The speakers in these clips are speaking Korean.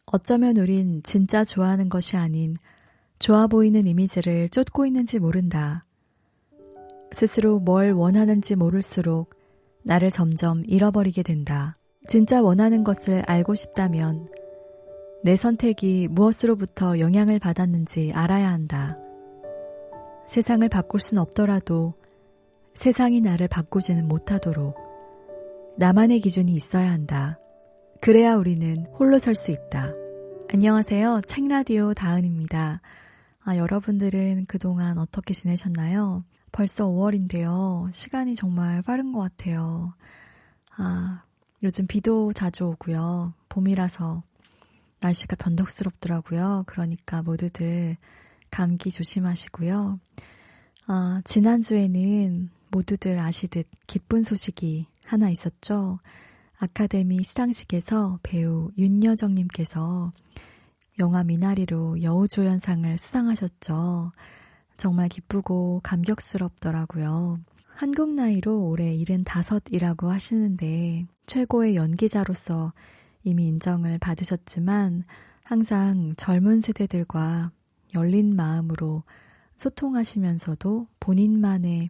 어쩌면 우린 진짜 좋아하는 것이 아닌 좋아 보이는 이미지를 쫓고 있는지 모른다. 스스로 뭘 원하는지 모를수록 나를 점점 잃어버리게 된다. 진짜 원하는 것을 알고 싶다면 내 선택이 무엇으로부터 영향을 받았는지 알아야 한다. 세상을 바꿀 순 없더라도 세상이 나를 바꾸지는 못하도록 나만의 기준이 있어야 한다. 그래야 우리는 홀로 설 수 있다. 안녕하세요. 책라디오 다은입니다. 여러분들은 그동안 어떻게 지내셨나요? 벌써 5월인데요. 시간이 정말 빠른 것 같아요. 요즘 비도 자주 오고요. 봄이라서 날씨가 변덕스럽더라고요. 그러니까 모두들 감기 조심하시고요. 지난주에는 모두들 아시듯 기쁜 소식이 하나 있었죠. 아카데미 시상식에서 배우 윤여정님께서 영화 미나리로 여우조연상을 수상하셨죠. 정말 기쁘고 감격스럽더라고요. 한국 나이로 올해 75이라고 하시는데 최고의 연기자로서 이미 인정을 받으셨지만 항상 젊은 세대들과 열린 마음으로 소통하시면서도 본인만의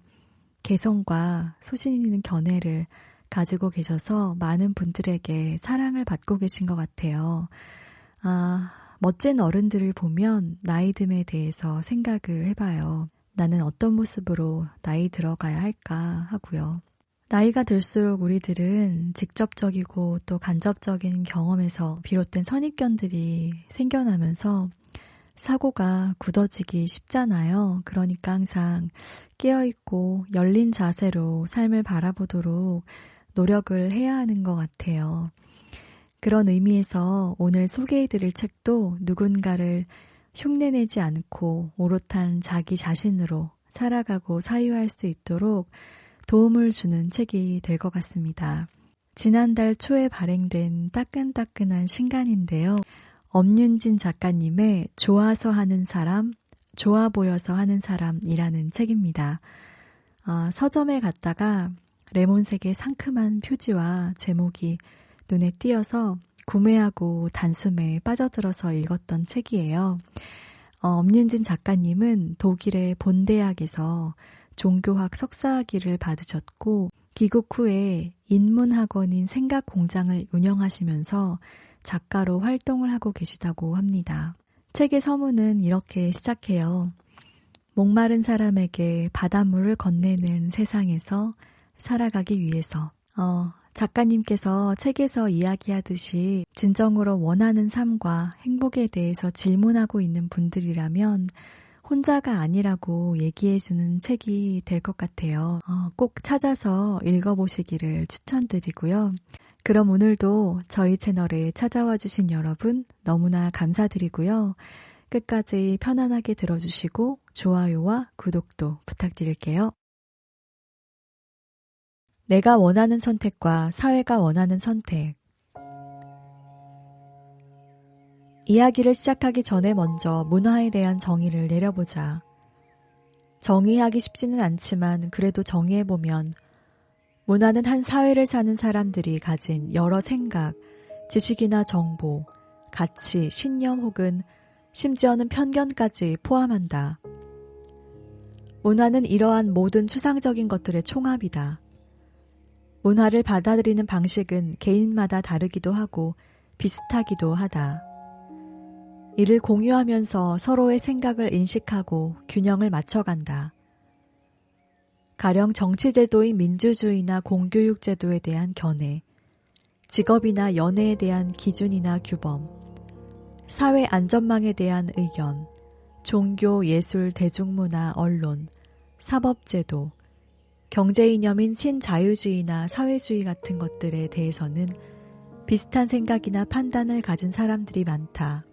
개성과 소신 있는 견해를 가지고 계셔서 많은 분들에게 사랑을 받고 계신 것 같아요. 멋진 어른들을 보면 나이 듦에 대해서 생각을 해봐요. 나는 어떤 모습으로 나이 들어가야 할까 하고요. 나이가 들수록 우리들은 직접적이고 또 간접적인 경험에서 비롯된 선입견들이 생겨나면서 사고가 굳어지기 쉽잖아요. 그러니까 항상 깨어있고 열린 자세로 삶을 바라보도록 노력을 해야 하는 것 같아요. 그런 의미에서 오늘 소개해드릴 책도 누군가를 흉내내지 않고 오롯한 자기 자신으로 살아가고 사유할 수 있도록 도움을 주는 책이 될 것 같습니다. 지난달 초에 발행된 따끈따끈한 신간인데요. 엄윤진 작가님의 좋아서 하는 사람, 좋아 보여서 하는 사람이라는 책입니다. 서점에 갔다가 레몬색의 상큼한 표지와 제목이 눈에 띄어서 구매하고 단숨에 빠져들어서 읽었던 책이에요. 엄윤진 작가님은 독일의 본대학에서 종교학 석사학위를 받으셨고 귀국 후에 인문학원인 생각공장을 운영하시면서 작가로 활동을 하고 계시다고 합니다. 책의 서문은 이렇게 시작해요. 목마른 사람에게 바닷물을 건네는 세상에서 살아가기 위해서. 작가님께서 책에서 이야기하듯이 진정으로 원하는 삶과 행복에 대해서 질문하고 있는 분들이라면 혼자가 아니라고 얘기해주는 책이 될 것 같아요. 꼭 찾아서 읽어보시기를 추천드리고요. 그럼 오늘도 저희 채널에 찾아와 주신 여러분 너무나 감사드리고요. 끝까지 편안하게 들어주시고 좋아요와 구독도 부탁드릴게요. 내가 원하는 선택과 사회가 원하는 선택. 이야기를 시작하기 전에 먼저 문화에 대한 정의를 내려보자. 정의하기 쉽지는 않지만 그래도 정의해보면 문화는 한 사회를 사는 사람들이 가진 여러 생각, 지식이나 정보, 가치, 신념 혹은 심지어는 편견까지 포함한다. 문화는 이러한 모든 추상적인 것들의 총합이다. 문화를 받아들이는 방식은 개인마다 다르기도 하고 비슷하기도 하다. 이를 공유하면서 서로의 생각을 인식하고 균형을 맞춰간다. 가령 정치제도인 민주주의나 공교육 제도에 대한 견해, 직업이나 연애에 대한 기준이나 규범, 사회 안전망에 대한 의견, 종교, 예술, 대중문화, 언론, 사법제도, 경제 이념인 신자유주의나 사회주의 같은 것들에 대해서는 비슷한 생각이나 판단을 가진 사람들이 많다.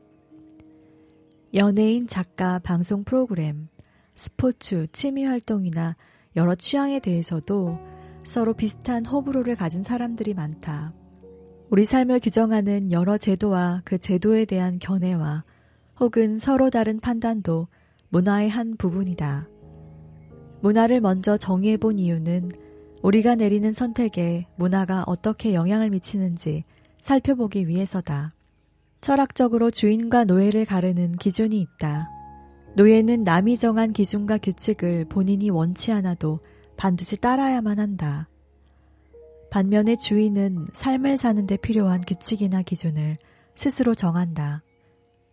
연예인, 작가, 방송 프로그램, 스포츠, 취미활동이나 여러 취향에 대해서도 서로 비슷한 호불호를 가진 사람들이 많다. 우리 삶을 규정하는 여러 제도와 그 제도에 대한 견해와 혹은 서로 다른 판단도 문화의 한 부분이다. 문화를 먼저 정의해본 이유는 우리가 내리는 선택에 문화가 어떻게 영향을 미치는지 살펴보기 위해서다. 철학적으로 주인과 노예를 가르는 기준이 있다. 노예는 남이 정한 기준과 규칙을 본인이 원치 않아도 반드시 따라야만 한다. 반면에 주인은 삶을 사는 데 필요한 규칙이나 기준을 스스로 정한다.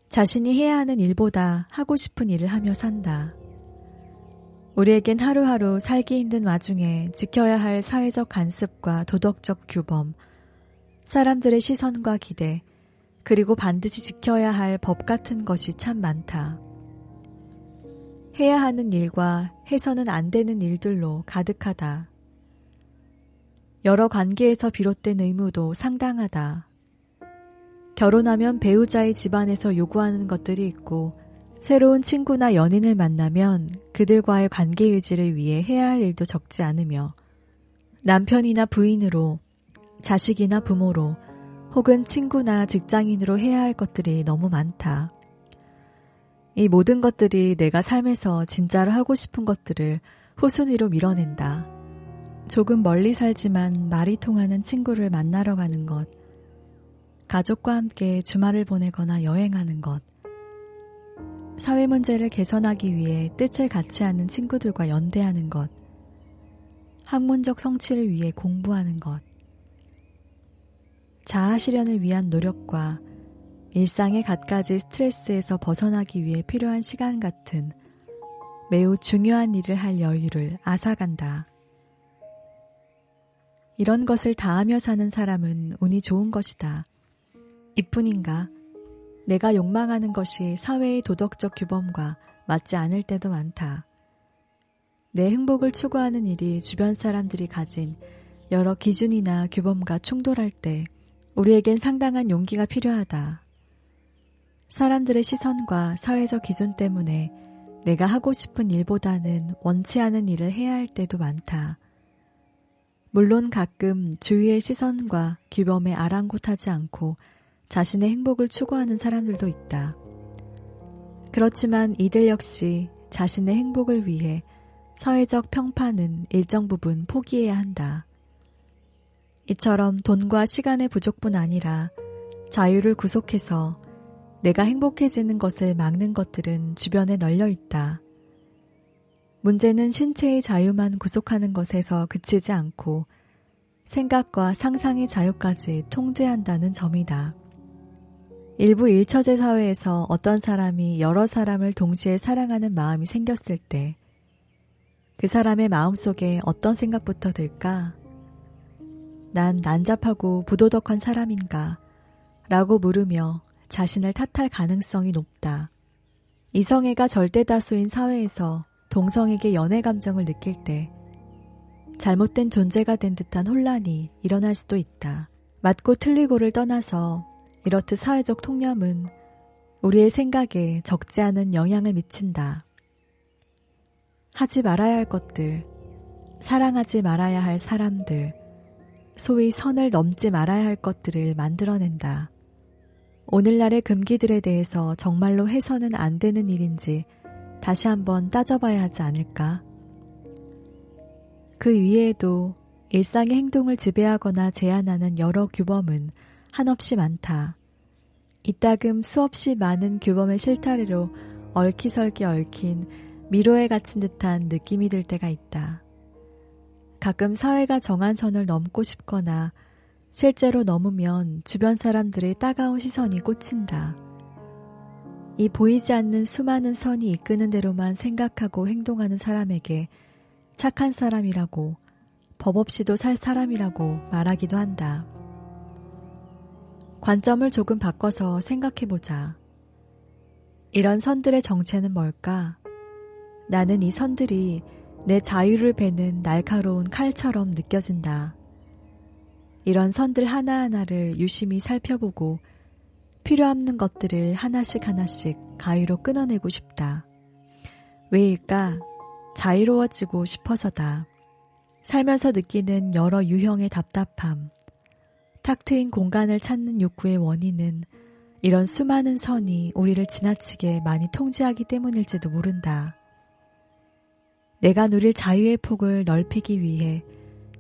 자신이 해야 하는 일보다 하고 싶은 일을 하며 산다. 우리에겐 하루하루 살기 힘든 와중에 지켜야 할 사회적 관습과 도덕적 규범, 사람들의 시선과 기대, 그리고 반드시 지켜야 할 법 같은 것이 참 많다. 해야 하는 일과 해서는 안 되는 일들로 가득하다. 여러 관계에서 비롯된 의무도 상당하다. 결혼하면 배우자의 집안에서 요구하는 것들이 있고, 새로운 친구나 연인을 만나면 그들과의 관계 유지를 위해 해야 할 일도 적지 않으며, 남편이나 부인으로, 자식이나 부모로, 혹은 친구나 직장인으로 해야 할 것들이 너무 많다. 이 모든 것들이 내가 삶에서 진짜로 하고 싶은 것들을 후순위로 밀어낸다. 조금 멀리 살지만 말이 통하는 친구를 만나러 가는 것, 가족과 함께 주말을 보내거나 여행하는 것, 사회 문제를 개선하기 위해 뜻을 같이 하는 친구들과 연대하는 것, 학문적 성취를 위해 공부하는 것, 자아 실현을 위한 노력과 일상의 갖가지 스트레스에서 벗어나기 위해 필요한 시간 같은 매우 중요한 일을 할 여유를 앗아간다. 이런 것을 다하며 사는 사람은 운이 좋은 것이다. 이뿐인가? 내가 욕망하는 것이 사회의 도덕적 규범과 맞지 않을 때도 많다. 내 행복을 추구하는 일이 주변 사람들이 가진 여러 기준이나 규범과 충돌할 때 우리에겐 상당한 용기가 필요하다. 사람들의 시선과 사회적 기준 때문에 내가 하고 싶은 일보다는 원치 않은 일을 해야 할 때도 많다. 물론 가끔 주위의 시선과 규범에 아랑곳하지 않고 자신의 행복을 추구하는 사람들도 있다. 그렇지만 이들 역시 자신의 행복을 위해 사회적 평판은 일정 부분 포기해야 한다. 이처럼 돈과 시간의 부족뿐 아니라 자유를 구속해서 내가 행복해지는 것을 막는 것들은 주변에 널려 있다. 문제는 신체의 자유만 구속하는 것에서 그치지 않고 생각과 상상의 자유까지 통제한다는 점이다. 일부 일처제 사회에서 어떤 사람이 여러 사람을 동시에 사랑하는 마음이 생겼을 때 그 사람의 마음속에 어떤 생각부터 들까? 난 난잡하고 부도덕한 사람인가? 라고 물으며 자신을 탓할 가능성이 높다. 이성애가 절대다수인 사회에서 동성에게 연애 감정을 느낄 때 잘못된 존재가 된 듯한 혼란이 일어날 수도 있다. 맞고 틀리고를 떠나서 이렇듯 사회적 통념은 우리의 생각에 적지 않은 영향을 미친다. 하지 말아야 할 것들, 사랑하지 말아야 할 사람들, 소위 선을 넘지 말아야 할 것들을 만들어낸다. 오늘날의 금기들에 대해서 정말로 해서는 안 되는 일인지 다시 한번 따져봐야 하지 않을까? 그 위에도 일상의 행동을 지배하거나 제한하는 여러 규범은 한없이 많다. 이따금 수없이 많은 규범의 실타래로 얽히설기 얽힌 미로에 갇힌 듯한 느낌이 들 때가 있다. 가끔 사회가 정한 선을 넘고 싶거나 실제로 넘으면 주변 사람들의 따가운 시선이 꽂힌다. 이 보이지 않는 수많은 선이 이끄는 대로만 생각하고 행동하는 사람에게 착한 사람이라고, 법 없이도 살 사람이라고 말하기도 한다. 관점을 조금 바꿔서 생각해보자. 이런 선들의 정체는 뭘까? 나는 이 선들이 내 자유를 베는 날카로운 칼처럼 느껴진다. 이런 선들 하나하나를 유심히 살펴보고 필요 없는 것들을 하나씩 가위로 끊어내고 싶다. 왜일까? 자유로워지고 싶어서다. 살면서 느끼는 여러 유형의 답답함, 탁 트인 공간을 찾는 욕구의 원인은 이런 수많은 선이 우리를 지나치게 많이 통제하기 때문일지도 모른다. 내가 누릴 자유의 폭을 넓히기 위해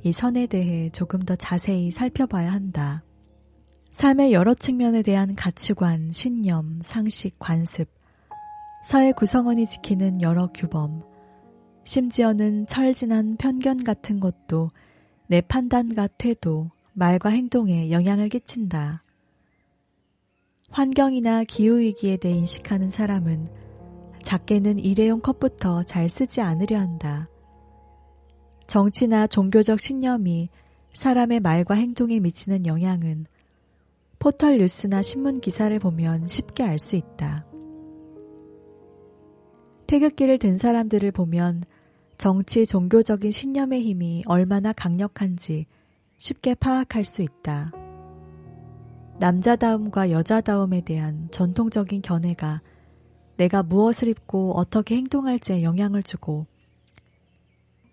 이 선에 대해 조금 더 자세히 살펴봐야 한다. 삶의 여러 측면에 대한 가치관, 신념, 상식, 관습, 사회 구성원이 지키는 여러 규범, 심지어는 철진한 편견 같은 것도 내 판단과 태도, 말과 행동에 영향을 끼친다. 환경이나 기후위기에 대해 인식하는 사람은 작게는 일회용 컵부터 잘 쓰지 않으려 한다. 정치나 종교적 신념이 사람의 말과 행동에 미치는 영향은 포털 뉴스나 신문 기사를 보면 쉽게 알 수 있다. 태극기를 든 사람들을 보면 정치, 종교적인 신념의 힘이 얼마나 강력한지 쉽게 파악할 수 있다. 남자다움과 여자다움에 대한 전통적인 견해가 내가 무엇을 입고 어떻게 행동할지에 영향을 주고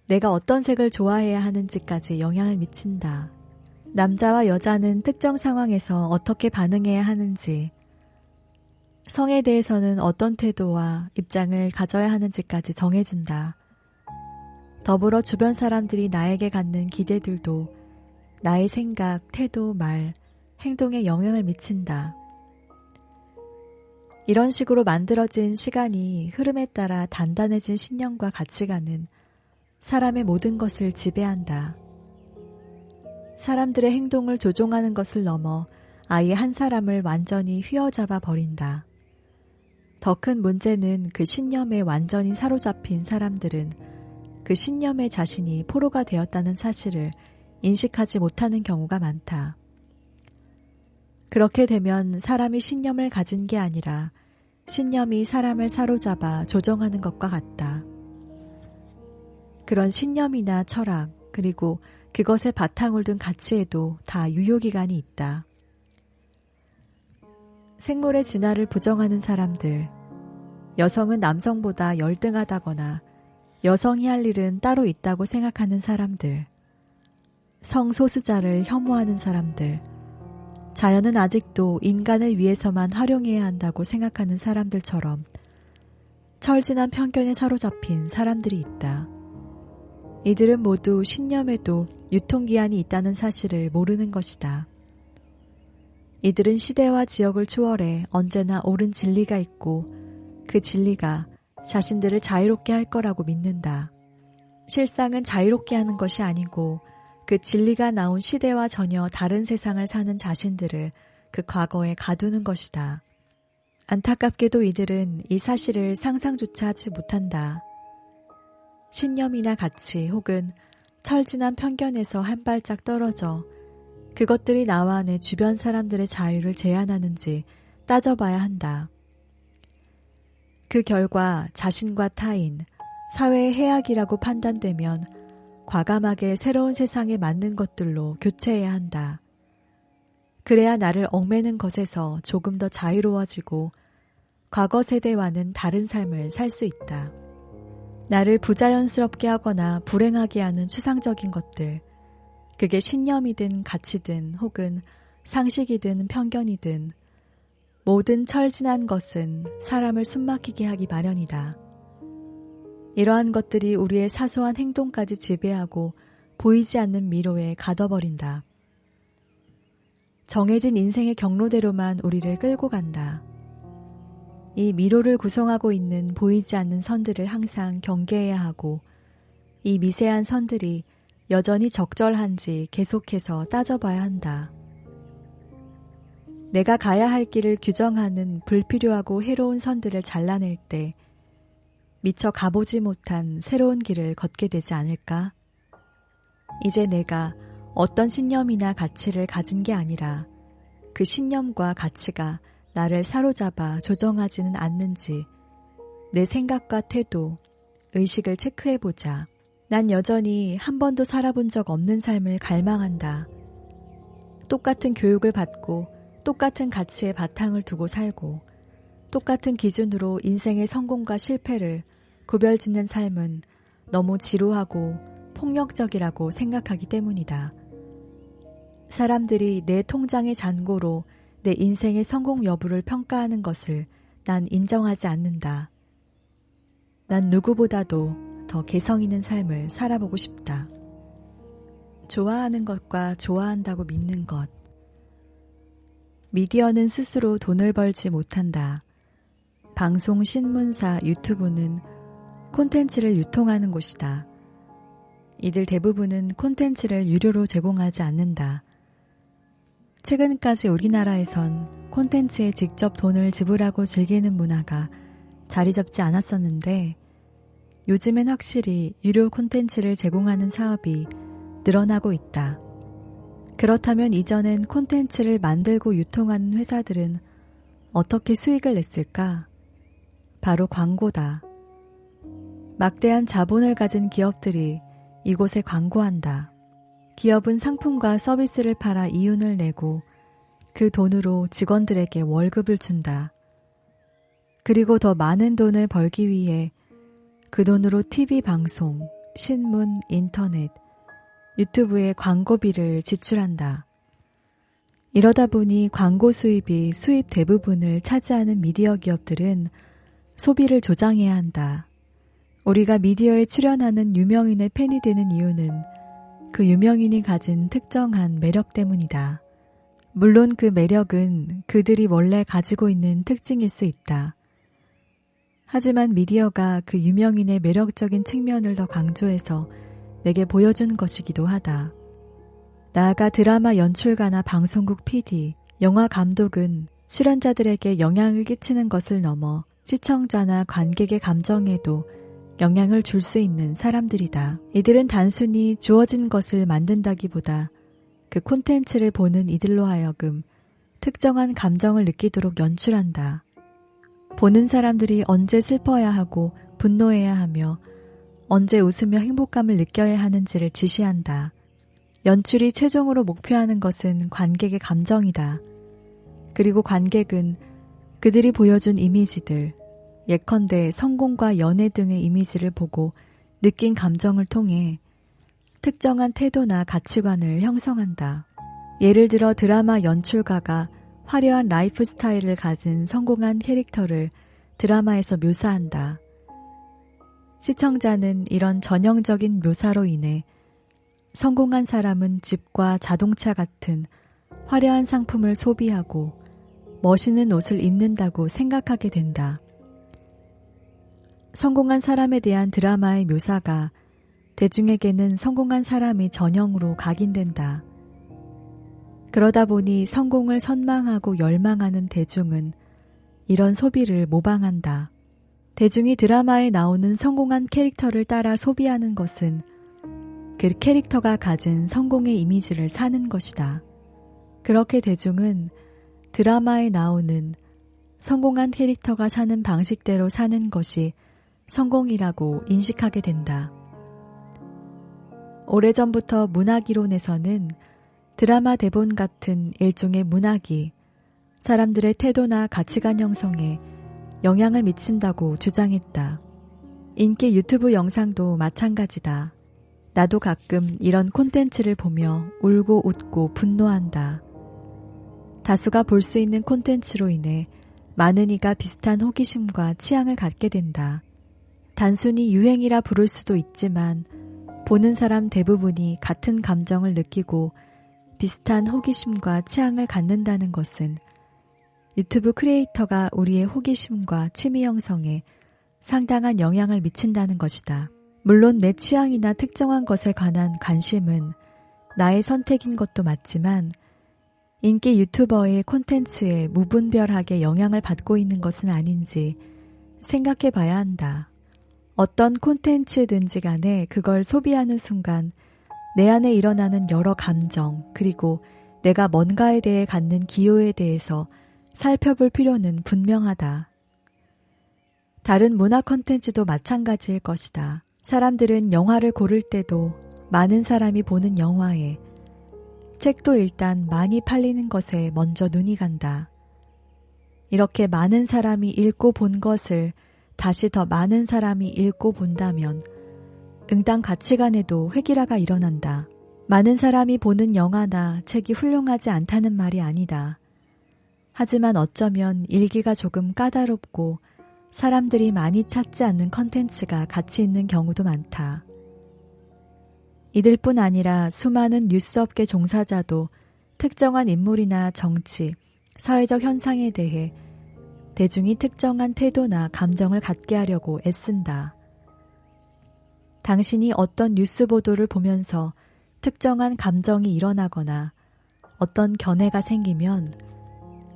내가 어떤 색을 좋아해야 하는지까지 영향을 미친다. 남자와 여자는 특정 상황에서 어떻게 반응해야 하는지, 성에 대해서는 어떤 태도와 입장을 가져야 하는지까지 정해준다. 더불어 주변 사람들이 나에게 갖는 기대들도 나의 생각, 태도, 말, 행동에 영향을 미친다. 이런 식으로 만들어진 시간이 흐름에 따라 단단해진 신념과 가치관은 사람의 모든 것을 지배한다. 사람들의 행동을 조종하는 것을 넘어 아예 한 사람을 완전히 휘어잡아 버린다. 더 큰 문제는 그 신념에 완전히 사로잡힌 사람들은 그 신념의 자신이 포로가 되었다는 사실을 인식하지 못하는 경우가 많다. 그렇게 되면 사람이 신념을 가진 게 아니라 신념이 사람을 사로잡아 조정하는 것과 같다. 그런 신념이나 철학, 그리고 그것에 바탕을 둔 가치에도 다 유효기간이 있다. 생물의 진화를 부정하는 사람들, 여성은 남성보다 열등하다거나 여성이 할 일은 따로 있다고 생각하는 사람들, 성소수자를 혐오하는 사람들, 자연은 아직도 인간을 위해서만 활용해야 한다고 생각하는 사람들처럼 철진한 편견에 사로잡힌 사람들이 있다. 이들은 모두 신념에도 유통기한이 있다는 사실을 모르는 것이다. 이들은 시대와 지역을 초월해 언제나 옳은 진리가 있고 그 진리가 자신들을 자유롭게 할 거라고 믿는다. 실상은 자유롭게 하는 것이 아니고 그 진리가 나온 시대와 전혀 다른 세상을 사는 자신들을 그 과거에 가두는 것이다. 안타깝게도 이들은 이 사실을 상상조차 하지 못한다. 신념이나 가치 혹은 철진한 편견에서 한 발짝 떨어져 그것들이 나와 내 주변 사람들의 자유를 제한하는지 따져봐야 한다. 그 결과 자신과 타인, 사회의 해악이라고 판단되면 과감하게 새로운 세상에 맞는 것들로 교체해야 한다. 그래야 나를 얽매는 것에서 조금 더 자유로워지고 과거 세대와는 다른 삶을 살 수 있다. 나를 부자연스럽게 하거나 불행하게 하는 추상적인 것들, 그게 신념이든 가치든 혹은 상식이든 편견이든 모든 철진한 것은 사람을 숨막히게 하기 마련이다. 이러한 것들이 우리의 사소한 행동까지 지배하고 보이지 않는 미로에 가둬버린다. 정해진 인생의 경로대로만 우리를 끌고 간다. 이 미로를 구성하고 있는 보이지 않는 선들을 항상 경계해야 하고 이 미세한 선들이 여전히 적절한지 계속해서 따져봐야 한다. 내가 가야 할 길을 규정하는 불필요하고 해로운 선들을 잘라낼 때 미처 가보지 못한 새로운 길을 걷게 되지 않을까? 이제 내가 어떤 신념이나 가치를 가진 게 아니라 그 신념과 가치가 나를 사로잡아 조정하지는 않는지 내 생각과 태도, 의식을 체크해보자. 난 여전히 한 번도 살아본 적 없는 삶을 갈망한다. 똑같은 교육을 받고 똑같은 가치에 바탕을 두고 살고 똑같은 기준으로 인생의 성공과 실패를 구별짓는 삶은 너무 지루하고 폭력적이라고 생각하기 때문이다. 사람들이 내 통장의 잔고로 내 인생의 성공 여부를 평가하는 것을 난 인정하지 않는다. 난 누구보다도 더 개성 있는 삶을 살아보고 싶다. 좋아하는 것과 좋아한다고 믿는 것. 미디어는 스스로 돈을 벌지 못한다. 방송, 신문사, 유튜브는 콘텐츠를 유통하는 곳이다. 이들 대부분은 콘텐츠를 유료로 제공하지 않는다. 최근까지 우리나라에선 콘텐츠에 직접 돈을 지불하고 즐기는 문화가 자리 잡지 않았었는데 요즘엔 확실히 유료 콘텐츠를 제공하는 사업이 늘어나고 있다. 그렇다면 이전엔 콘텐츠를 만들고 유통하는 회사들은 어떻게 수익을 냈을까? 바로 광고다. 막대한 자본을 가진 기업들이 이곳에 광고한다. 기업은 상품과 서비스를 팔아 이윤을 내고 그 돈으로 직원들에게 월급을 준다. 그리고 더 많은 돈을 벌기 위해 그 돈으로 TV 방송, 신문, 인터넷, 유튜브에 광고비를 지출한다. 이러다 보니 광고 수입이 수입 대부분을 차지하는 미디어 기업들은 소비를 조장해야 한다. 우리가 미디어에 출연하는 유명인의 팬이 되는 이유는 그 유명인이 가진 특정한 매력 때문이다. 물론 그 매력은 그들이 원래 가지고 있는 특징일 수 있다. 하지만 미디어가 그 유명인의 매력적인 측면을 더 강조해서 내게 보여준 것이기도 하다. 나아가 드라마 연출가나 방송국 PD, 영화 감독은 출연자들에게 영향을 끼치는 것을 넘어 시청자나 관객의 감정에도 영향을 줄 수 있는 사람들이다. 이들은 단순히 주어진 것을 만든다기보다 그 콘텐츠를 보는 이들로 하여금 특정한 감정을 느끼도록 연출한다. 보는 사람들이 언제 슬퍼야 하고 분노해야 하며 언제 웃으며 행복감을 느껴야 하는지를 지시한다. 연출이 최종으로 목표하는 것은 관객의 감정이다. 그리고 관객은 그들이 보여준 이미지들, 예컨대 성공과 연애 등의 이미지를 보고 느낀 감정을 통해 특정한 태도나 가치관을 형성한다. 예를 들어 드라마 연출가가 화려한 라이프 스타일을 가진 성공한 캐릭터를 드라마에서 묘사한다. 시청자는 이런 전형적인 묘사로 인해 성공한 사람은 집과 자동차 같은 화려한 상품을 소비하고 멋있는 옷을 입는다고 생각하게 된다. 성공한 사람에 대한 드라마의 묘사가 대중에게는 성공한 사람이 전형으로 각인된다. 그러다 보니 성공을 선망하고 열망하는 대중은 이런 소비를 모방한다. 대중이 드라마에 나오는 성공한 캐릭터를 따라 소비하는 것은 그 캐릭터가 가진 성공의 이미지를 사는 것이다. 그렇게 대중은 드라마에 나오는 성공한 캐릭터가 사는 방식대로 사는 것이 성공이라고 인식하게 된다. 오래전부터 문학이론에서는 드라마 대본 같은 일종의 문학이 사람들의 태도나 가치관 형성에 영향을 미친다고 주장했다. 인기 유튜브 영상도 마찬가지다. 나도 가끔 이런 콘텐츠를 보며 울고 웃고 분노한다. 다수가 볼 수 있는 콘텐츠로 인해 많은 이가 비슷한 호기심과 취향을 갖게 된다. 단순히 유행이라 부를 수도 있지만 보는 사람 대부분이 같은 감정을 느끼고 비슷한 호기심과 취향을 갖는다는 것은 유튜브 크리에이터가 우리의 호기심과 취미 형성에 상당한 영향을 미친다는 것이다. 물론 내 취향이나 특정한 것에 관한 관심은 나의 선택인 것도 맞지만 인기 유튜버의 콘텐츠에 무분별하게 영향을 받고 있는 것은 아닌지 생각해 봐야 한다. 어떤 콘텐츠든지 간에 그걸 소비하는 순간 내 안에 일어나는 여러 감정 그리고 내가 뭔가에 대해 갖는 기호에 대해서 살펴볼 필요는 분명하다. 다른 문화 콘텐츠도 마찬가지일 것이다. 사람들은 영화를 고를 때도 많은 사람이 보는 영화에 책도 일단 많이 팔리는 것에 먼저 눈이 간다. 이렇게 많은 사람이 읽고 본 것을 다시 더 많은 사람이 읽고 본다면 응당 가치관에도 획일화가 일어난다. 많은 사람이 보는 영화나 책이 훌륭하지 않다는 말이 아니다. 하지만 어쩌면 읽기가 조금 까다롭고 사람들이 많이 찾지 않는 컨텐츠가 가치 있는 경우도 많다. 이들뿐 아니라 수많은 뉴스업계 종사자도 특정한 인물이나 정치, 사회적 현상에 대해 대중이 특정한 태도나 감정을 갖게 하려고 애쓴다. 당신이 어떤 뉴스 보도를 보면서 특정한 감정이 일어나거나 어떤 견해가 생기면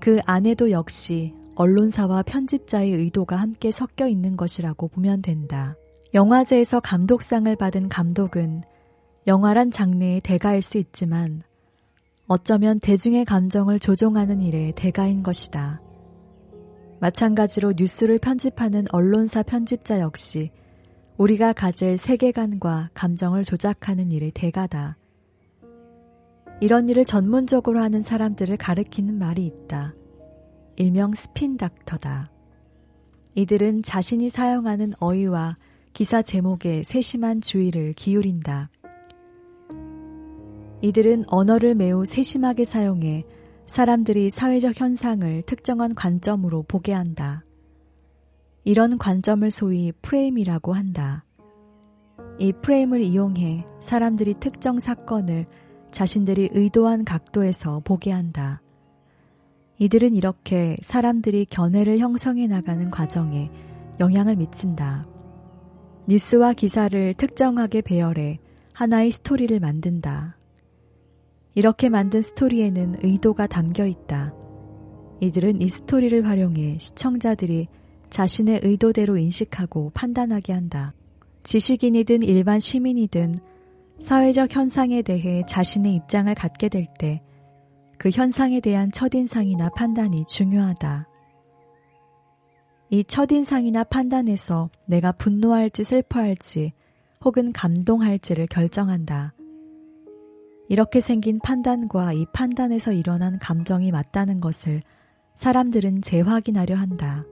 그 안에도 역시 언론사와 편집자의 의도가 함께 섞여 있는 것이라고 보면 된다. 영화제에서 감독상을 받은 감독은 영화란 장르의 대가일 수 있지만 어쩌면 대중의 감정을 조종하는 일의 대가인 것이다. 마찬가지로 뉴스를 편집하는 언론사 편집자 역시 우리가 가질 세계관과 감정을 조작하는 일의 대가다. 이런 일을 전문적으로 하는 사람들을 가리키는 말이 있다. 일명 스핀 닥터다. 이들은 자신이 사용하는 어휘와 기사 제목에 세심한 주의를 기울인다. 이들은 언어를 매우 세심하게 사용해 사람들이 사회적 현상을 특정한 관점으로 보게 한다. 이런 관점을 소위 프레임이라고 한다. 이 프레임을 이용해 사람들이 특정 사건을 자신들이 의도한 각도에서 보게 한다. 이들은 이렇게 사람들이 견해를 형성해 나가는 과정에 영향을 미친다. 뉴스와 기사를 특정하게 배열해 하나의 스토리를 만든다. 이렇게 만든 스토리에는 의도가 담겨 있다. 이들은 이 스토리를 활용해 시청자들이 자신의 의도대로 인식하고 판단하게 한다. 지식인이든 일반 시민이든 사회적 현상에 대해 자신의 입장을 갖게 될 때 그 현상에 대한 첫인상이나 판단이 중요하다. 이 첫인상이나 판단에서 내가 분노할지 슬퍼할지 혹은 감동할지를 결정한다. 이렇게 생긴 판단과 이 판단에서 일어난 감정이 맞다는 것을 사람들은 재확인하려 한다.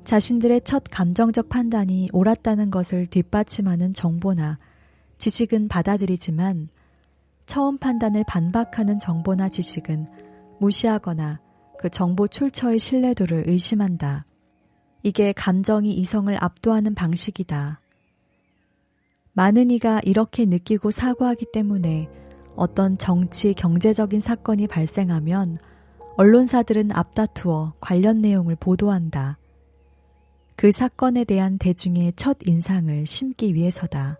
자신들의 첫 감정적 판단이 옳았다는 것을 뒷받침하는 정보나 지식은 받아들이지만 처음 판단을 반박하는 정보나 지식은 무시하거나 그 정보 출처의 신뢰도를 의심한다. 이게 감정이 이성을 압도하는 방식이다. 많은 이가 이렇게 느끼고 사고하기 때문에 어떤 정치, 경제적인 사건이 발생하면 언론사들은 앞다투어 관련 내용을 보도한다. 그 사건에 대한 대중의 첫 인상을 심기 위해서다.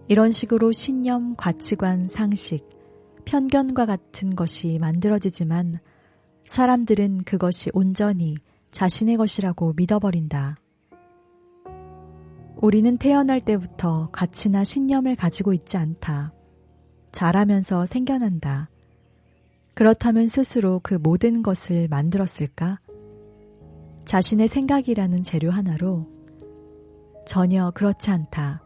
이런 식으로 신념, 가치관, 상식, 편견과 같은 것이 만들어지지만 사람들은 그것이 온전히 자신의 것이라고 믿어버린다. 우리는 태어날 때부터 가치나 신념을 가지고 있지 않다. 자라면서 생겨난다. 그렇다면 스스로 그 모든 것을 만들었을까? 자신의 생각이라는 재료 하나로? 전혀 그렇지 않다.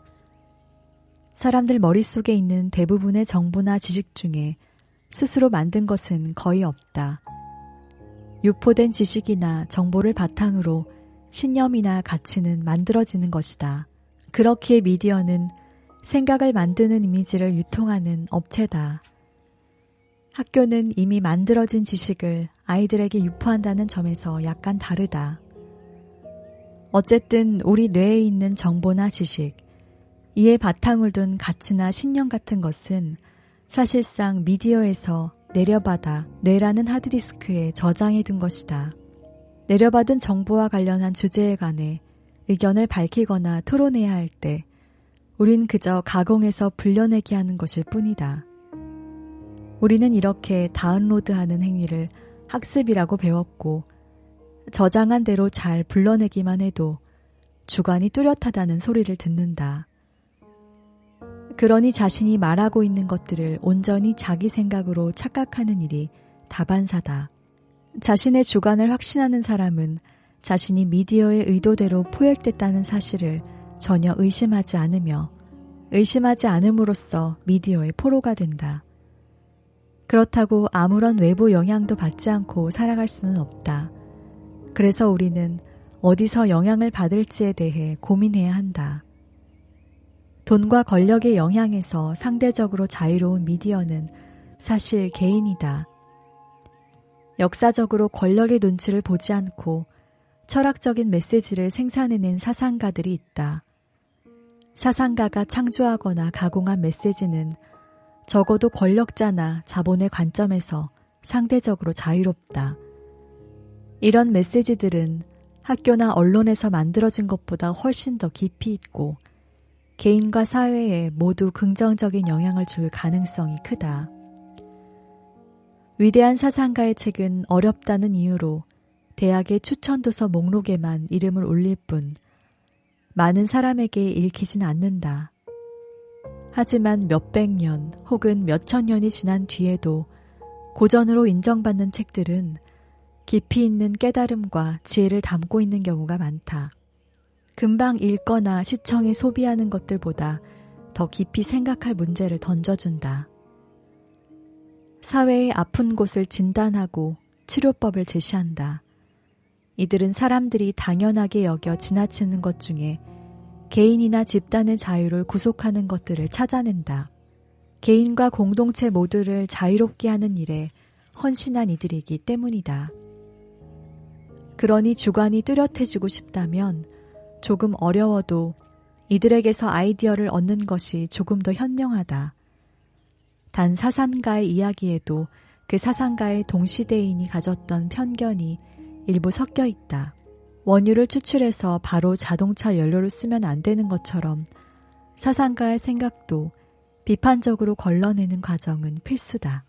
사람들 머릿속에 있는 대부분의 정보나 지식 중에 스스로 만든 것은 거의 없다. 유포된 지식이나 정보를 바탕으로 신념이나 가치는 만들어지는 것이다. 그렇기에 미디어는 생각을 만드는 이미지를 유통하는 업체다. 학교는 이미 만들어진 지식을 아이들에게 유포한다는 점에서 약간 다르다. 어쨌든 우리 뇌에 있는 정보나 지식, 이에 바탕을 둔 가치나 신념 같은 것은 사실상 미디어에서 내려받아 뇌라는 하드디스크에 저장해 둔 것이다. 내려받은 정보와 관련한 주제에 관해 의견을 밝히거나 토론해야 할 때 우린 그저 가공해서 불려내게 하는 것일 뿐이다. 우리는 이렇게 다운로드하는 행위를 학습이라고 배웠고 저장한 대로 잘 불러내기만 해도 주관이 뚜렷하다는 소리를 듣는다. 그러니 자신이 말하고 있는 것들을 온전히 자기 생각으로 착각하는 일이 다반사다. 자신의 주관을 확신하는 사람은 자신이 미디어의 의도대로 포획됐다는 사실을 전혀 의심하지 않으며 의심하지 않음으로써 미디어의 포로가 된다. 그렇다고 아무런 외부 영향도 받지 않고 살아갈 수는 없다. 그래서 우리는 어디서 영향을 받을지에 대해 고민해야 한다. 돈과 권력의 영향에서 상대적으로 자유로운 미디어는 사실 개인이다. 역사적으로 권력의 눈치를 보지 않고 철학적인 메시지를 생산해낸 사상가들이 있다. 사상가가 창조하거나 가공한 메시지는 적어도 권력자나 자본의 관점에서 상대적으로 자유롭다. 이런 메시지들은 학교나 언론에서 만들어진 것보다 훨씬 더 깊이 있고 개인과 사회에 모두 긍정적인 영향을 줄 가능성이 크다. 위대한 사상가의 책은 어렵다는 이유로 대학의 추천도서 목록에만 이름을 올릴 뿐 많은 사람에게 읽히진 않는다. 하지만 몇백 년 혹은 몇천 년이 지난 뒤에도 고전으로 인정받는 책들은 깊이 있는 깨달음과 지혜를 담고 있는 경우가 많다. 금방 읽거나 시청에 소비하는 것들보다 더 깊이 생각할 문제를 던져준다. 사회의 아픈 곳을 진단하고 치료법을 제시한다. 이들은 사람들이 당연하게 여겨 지나치는 것 중에 개인이나 집단의 자유를 구속하는 것들을 찾아낸다. 개인과 공동체 모두를 자유롭게 하는 일에 헌신한 이들이기 때문이다. 그러니 주관이 뚜렷해지고 싶다면 조금 어려워도 이들에게서 아이디어를 얻는 것이 조금 더 현명하다. 단 사상가의 이야기에도 그 사상가의 동시대인이 가졌던 편견이 일부 섞여 있다. 원유를 추출해서 바로 자동차 연료를 쓰면 안 되는 것처럼 사상가의 생각도 비판적으로 걸러내는 과정은 필수다.